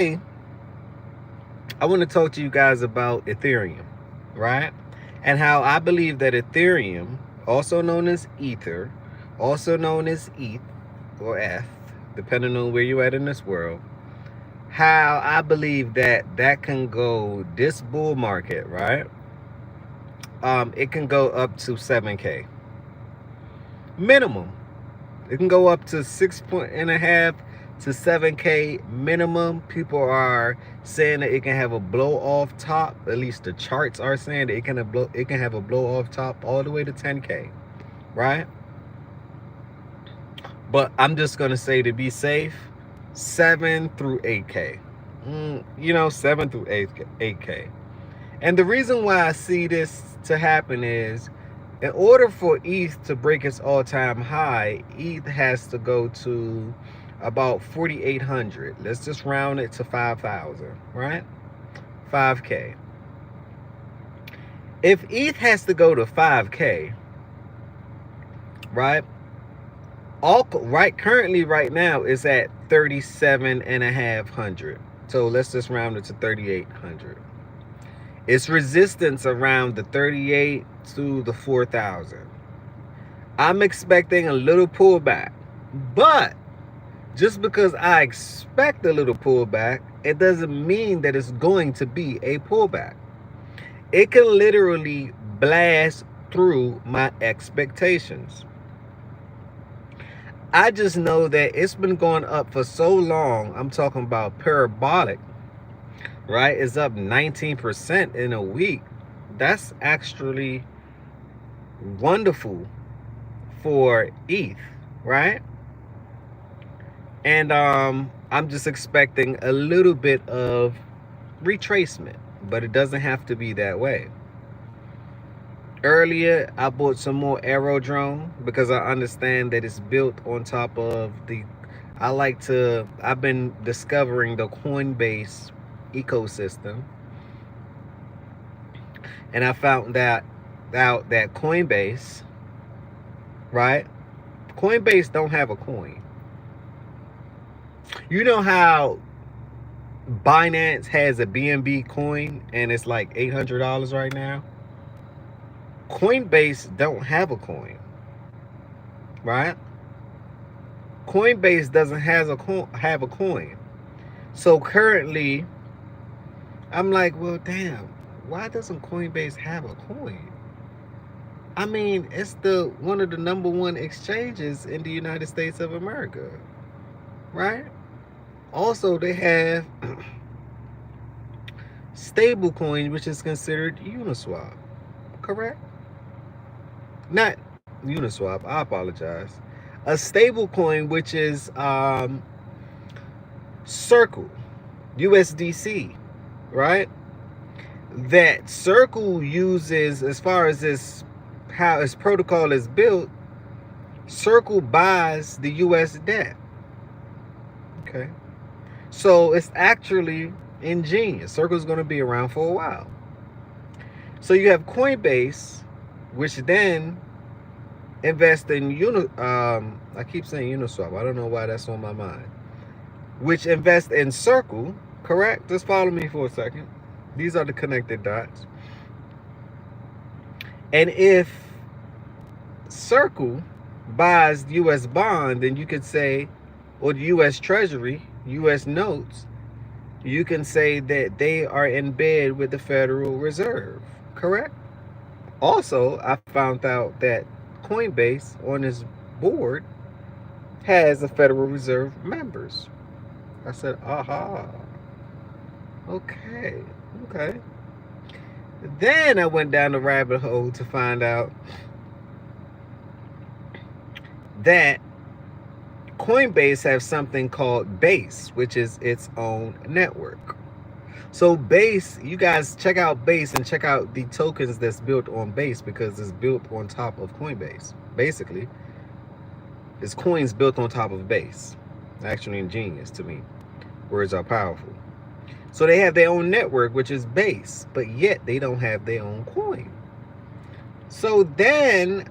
I want to talk to you guys about Ethereum, right? And how I believe that Ethereum, also known as Ether, also known as ETH or F, depending on where you're at in this world, how I believe that that can go this bull market, right? It can go up to 7K minimum. It can go up to 6.5 to 7K minimum. People are saying that it can have a blow off top. At least the charts are saying that it can have a blow off top all the way to 10K, right? But I'm just gonna say, to be safe, 7 through 8K. 7 through 8K. And the reason why I see this to happen is, in order for ETH to break its all-time high, ETH has to go to about 4,800. Let's just round it to 5,000, right? 5K. If ETH has to go to 5K, right? Currently right now is at 37,500. So let's just round it to 3,800. Its resistance around the 38 to the 4,000. I'm expecting a little pullback, but just because I expect a little pullback, it doesn't mean that it's going to be a pullback. It can literally blast through my expectations. I just know that it's been going up for so long. I'm talking about parabolic, right? It's up 19% in a week. That's actually wonderful for ETH, right? And I'm just expecting a little bit of retracement, but it doesn't have to be that way. Earlier, I bought some more Aerodrome because I understand that it's built on top of the. I've been discovering the Coinbase ecosystem, and I found that out that Coinbase, right? Coinbase don't have a coin. You know how Binance has a BNB coin and it's like $800 right now? Coinbase don't have a coin, right? Coinbase doesn't have a coin. So currently, I'm like, well, damn, why doesn't Coinbase have a coin? I mean, it's the one of the number one exchanges in the United States of America, right? Also, they have stablecoin, which is considered Uniswap, correct? Not Uniswap. I apologize. A stablecoin, which is Circle, USDC, right? That Circle uses, as far as this, how its protocol is built, Circle buys the US debt. Okay. So it's actually ingenious. Circle's going to be around for a while. So you have Coinbase, which then invest in I keep saying Uniswap. I don't know why that's on my mind. Which invest in Circle, correct? Just follow me for a second. These are the connected dots. And if Circle buys the US bond, then you could say, or the US Treasury, US notes, you can say that they are in bed with the Federal Reserve, correct? Also, I found out that Coinbase on his board has a Federal Reserve members. I said, aha, okay. Then I went down the rabbit hole to find out that Coinbase has something called Base, which is its own network. So Base, you guys check out Base and check out the tokens that's built on Base, because it's built on top of Coinbase. Basically, it's coins built on top of Base. Actually ingenious to me. Words are powerful. So they have their own network, which is Base, but yet they don't have their own coin. So then,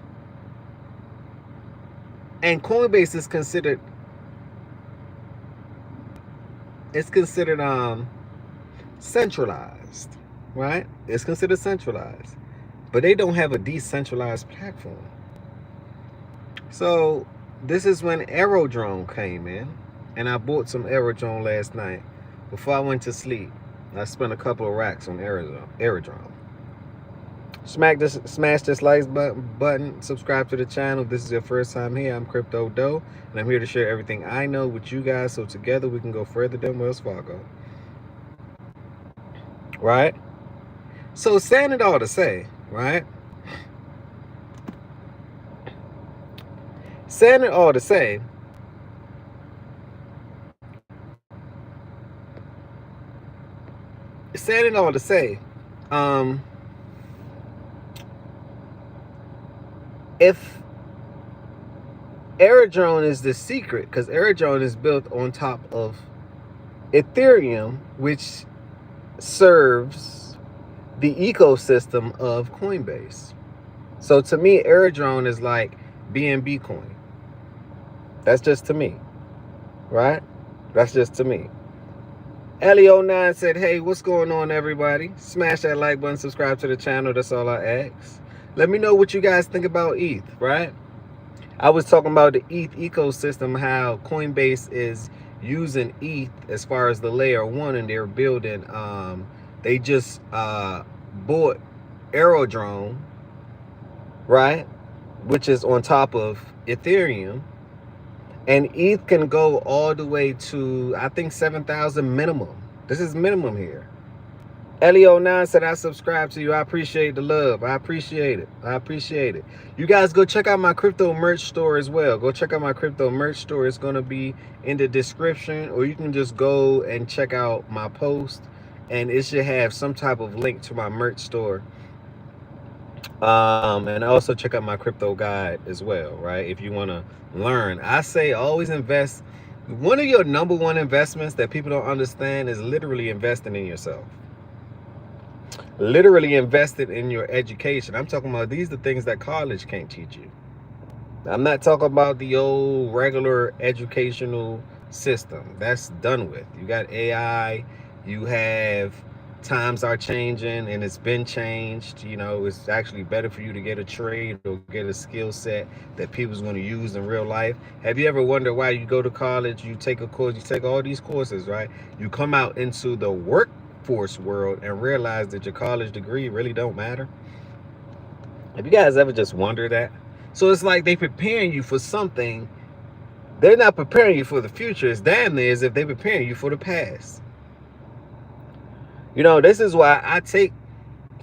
and Coinbase is considered it's considered centralized, right? It's considered centralized, but they don't have a decentralized platform. So this is when Aerodrome came in, and I bought some Aerodrome last night before I went to sleep. I spent a couple of racks on Aerodrome. Smash this like button, subscribe to the channel. If this is your first time here, I'm Crypto Doe, and I'm here to share everything I know with you guys, so together we can go further than Wells Fargo. Right? So saying it all to say, right? Saying it all to say, if Aerodrome is the secret, because Aerodrome is built on top of Ethereum, which serves the ecosystem of Coinbase. So to me, Aerodrome is like BNB coin. That's just to me, right? That's just to me. Ellie09 said, hey, what's going on, everybody? Smash that like button, subscribe to the channel. That's all I ask. Let me know what you guys think about ETH, right? I was talking about the ETH ecosystem, how Coinbase is using ETH as far as the layer 1, and they're building, they just bought Aerodrome, right? Which is on top of Ethereum. And ETH can go all the way to, I think, 7,000 minimum. This is minimum here. Ellie09 said, I subscribe to you. I appreciate the love. I appreciate it. I appreciate it. You guys go check out my crypto merch store as well. Go check out my crypto merch store. It's going to be in the description, or you can just go and check out my post, and it should have some type of link to my merch store. And also check out my crypto guide as well, right? If you want to learn, I say always invest. One of your number one investments that people don't understand is literally investing in yourself. Literally invested in your education. I'm talking about, these are the things that college can't teach you. I'm not talking about the old regular educational system. That's done with. You got AI, you have, times are changing, and it's been changed. You know, it's actually better for you to get a trade or get a skill set that people's going to use in real life. Have you ever wondered why you go to college, you take a course, you take all these courses, right? You come out into the workforce world and realize that your college degree really don't matter. Have you guys ever just wondered that? So it's like they preparing you for something. They're not preparing you for the future. It's damn near as if they're preparing you for the past. You know, this is why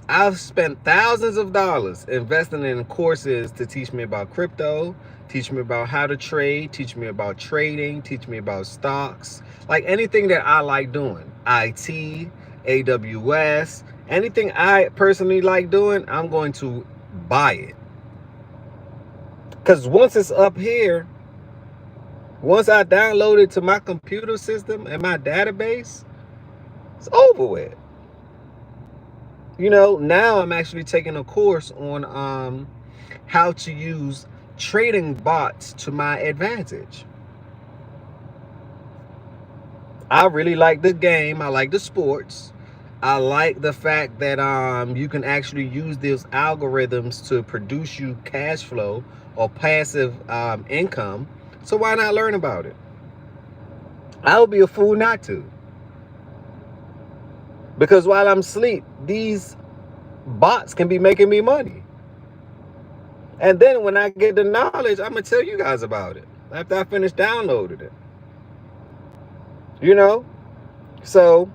I've spent thousands of dollars investing in courses to teach me about crypto, teach me about how to trade, teach me about trading, teach me about stocks, like anything that I like doing, IT, AWS, anything I personally like doing, I'm going to buy it. Because once it's up here, once I download it to my computer system and my database, it's over with. You know, now I'm actually taking a course on how to use trading bots to my advantage. I really like the game. I like the sports. I like the fact that you can actually use those algorithms to produce you cash flow or passive income. So why not learn about it? I would be a fool not to. Because while I'm asleep, these bots can be making me money. And then when I get the knowledge, I'm going to tell you guys about it after I finish downloading it. You know? So,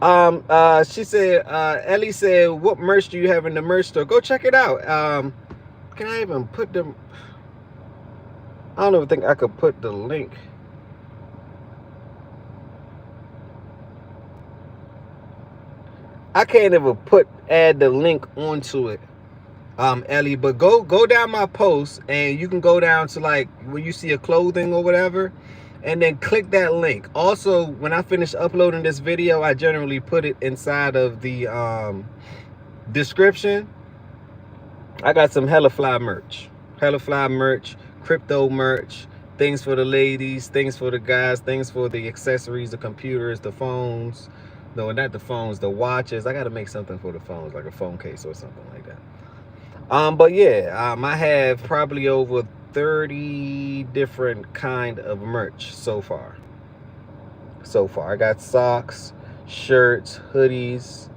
she said, Ellie said, what merch do you have in the merch store? Go check it out. Can I even put them? I don't even think I could put the link. I can't even add the link onto it, Ellie. But go down my post, and you can go down to like when you see a clothing or whatever, and then click that link. Also, when I finish uploading this video, I generally put it inside of the description. I got some hella fly merch, crypto merch, things for the ladies, things for the guys, things for the accessories, the computers, the phones. No, not the phones, the watches. I got to make something for the phones, like a phone case or something like that. But yeah, I have probably over 30 different kind of merch so far. So far, I got socks, shirts, hoodies,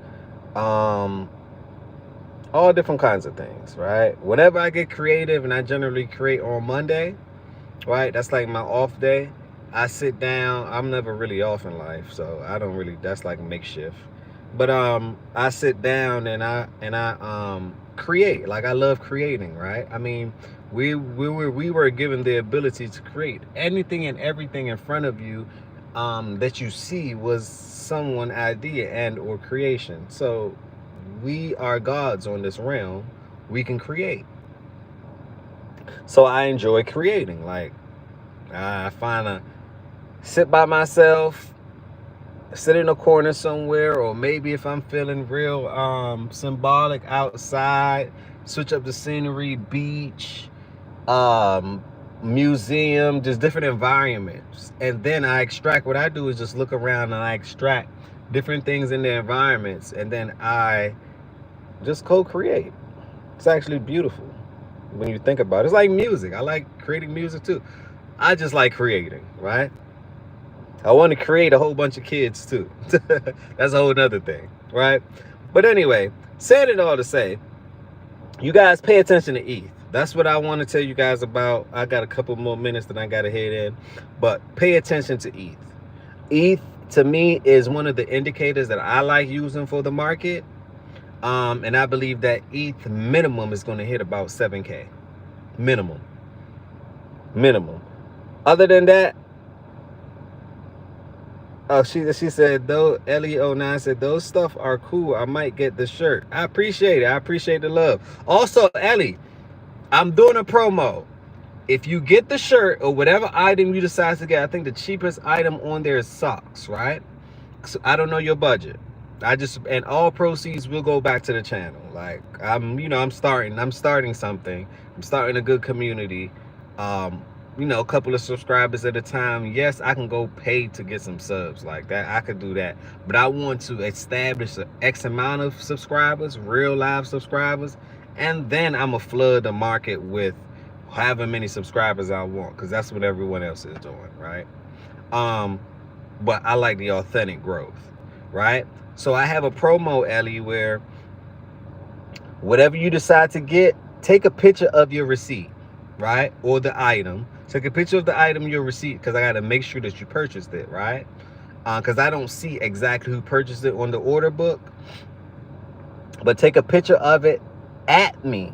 um, all different kinds of things, right? Whenever I get creative, and I generally create on Monday, right? That's like my off day. I sit down. I'm never really off in life, so I don't really. That's like makeshift. But I sit down and I create. Like I love creating, right? I mean, we were given the ability to create. Anything and everything in front of you that you see was someone idea and or creation. So we are gods on this realm. We can create. So I enjoy creating. Like I find a sit by myself, sit in a corner somewhere, or maybe if I'm feeling real symbolic, outside, switch up the scenery, beach, um museum, just different environments. And then I extract, what I do is just look around and I extract different things in the environments, and then I just co-create. It's actually beautiful when you think about it. It's like music. I like creating music too. I just like creating, right? I want to create a whole bunch of kids too. That's a whole nother thing, right? But anyway, saying it all to say, you guys pay attention to ETH. That's what I want to tell you guys about. I got a couple more minutes that I got to head in, but pay attention to ETH. ETH to me is one of the indicators that I like using for the market. And I believe that ETH minimum is going to hit about 7K. Minimum. Other than that, oh, she said, though, Ellie09 said, those stuff are cool. I might get the shirt. I appreciate it. I appreciate the love. Also, Ellie, I'm doing a promo. If you get the shirt or whatever item you decide to get, I think the cheapest item on there is socks, right? So I don't know your budget. And all proceeds will go back to the channel. Like I'm starting something. I'm starting a good community. A couple of subscribers at a time. Yes, I can go pay to get some subs like that. I could do that. But I want to establish an X amount of subscribers, real live subscribers, and then I'm gonna flood the market with however many subscribers I want, because that's what everyone else is doing, right? But I like the authentic growth, right? So I have a promo, Ellie, where whatever you decide to get, take a picture of your receipt, right? Or the item. Take a picture of the item, your receipt, because I got to make sure that you purchased it, right? Because I don't see exactly who purchased it on the order book. But take a picture of it at me,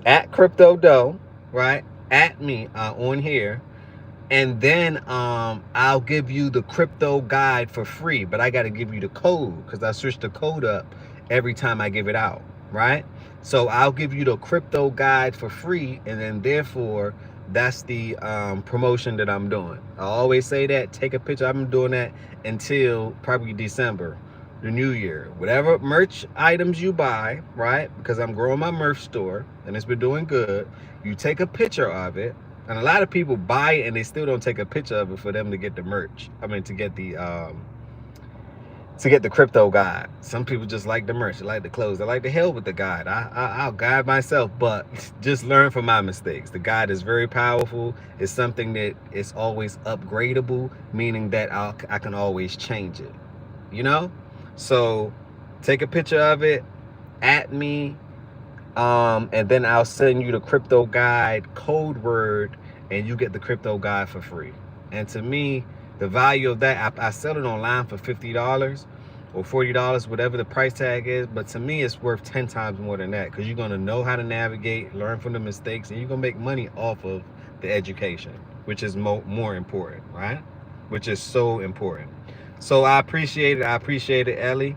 at Crypto Dough, right? At me on here. And then I'll give you the crypto guide for free, but I got to give you the code because I switch the code up every time I give it out, right? So I'll give you the crypto guide for free, and then therefore that's the promotion that I'm doing. I always say that. Take a picture. I've been doing that until probably December, the new year. Whatever merch items you buy, right? Because I'm growing my merch store and it's been doing good. You take a picture of it. And a lot of people buy it and they still don't take a picture of it for them to get the merch. I mean, to get the crypto guide. Some people just like the merch, they like the clothes, they like the hell with the guide. I'll guide myself, but just learn from my mistakes. The guide is very powerful. It's something that is always upgradable, meaning that I can always change it. You know? So take a picture of it, at me. And then I'll send you the crypto guide code word, and you get the crypto guide for free. And to me, the value of that, I sell it online for $50 or $40, whatever the price tag is. But to me, it's worth 10 times more than that, because you're going to know how to navigate, learn from the mistakes, and you're going to make money off of the education, which is more important, right? Which is so important. So I appreciate it. I appreciate it, Ellie.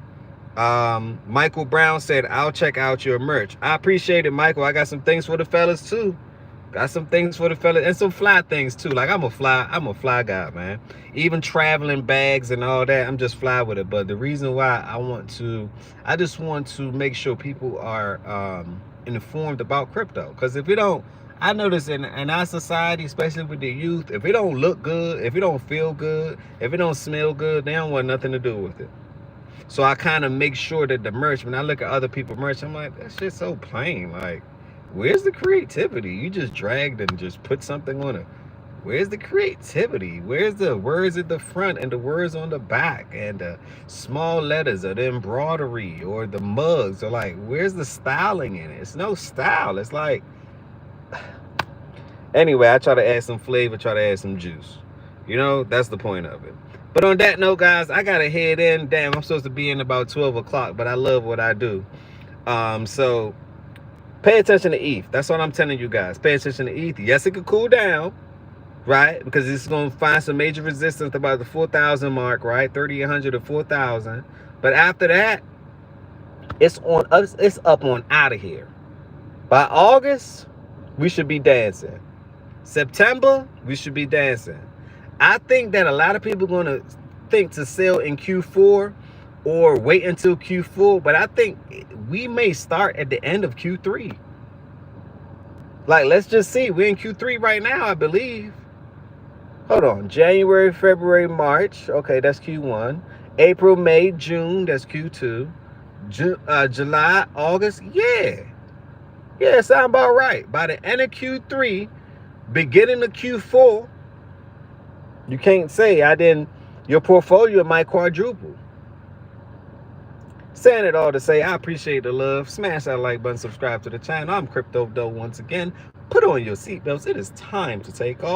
Michael Brown said, I'll check out your merch. I appreciate it, Michael. I got some things for the fellas too. Got some things for the fellas and some fly things too. Like I'm a fly guy, man. Even traveling bags and all that, I'm just fly with it. But the reason why I just want to make sure people are informed about crypto. Because if you don't I notice in our society, especially with the youth, if it don't look good, if it don't feel good, if it don't smell good, they don't want nothing to do with it. So I kind of make sure that the merch, when I look at other people's merch, I'm like, that shit's so plain. Like, where's the creativity? You just dragged and just put something on it. Where's the creativity? Where's the words at the front and the words on the back and the small letters or the embroidery or the mugs? Or like, where's the styling in it? It's no style. It's like, anyway, I try to add some flavor, try to add some juice. You know, that's the point of it. But on that note, guys, I got to head in. Damn, I'm supposed to be in about 12 o'clock, but I love what I do. So pay attention to ETH. That's what I'm telling you guys. Pay attention to ETH. Yes, it could cool down, right? Because it's going to find some major resistance about the 4,000 mark, right? 3,800 to 4,000. But after that, it's up on out of here. By August, we should be dancing. September, we should be dancing. I think that a lot of people are going to think to sell in Q4 or wait until Q4, but I think we may start at the end of Q3. Like, let's just see. We're in Q3 right now, I believe. Hold on. January, February, March. Okay, that's Q1. April, May, June. That's Q2. July, August. Yeah, sound about right. By the end of Q3, beginning of Q4, you can't say your portfolio might quadruple. Saying it all to say, I appreciate the love. Smash that like button, subscribe to the channel. I'm Crypto Doe once again. Put on your seatbelts. It is time to take off.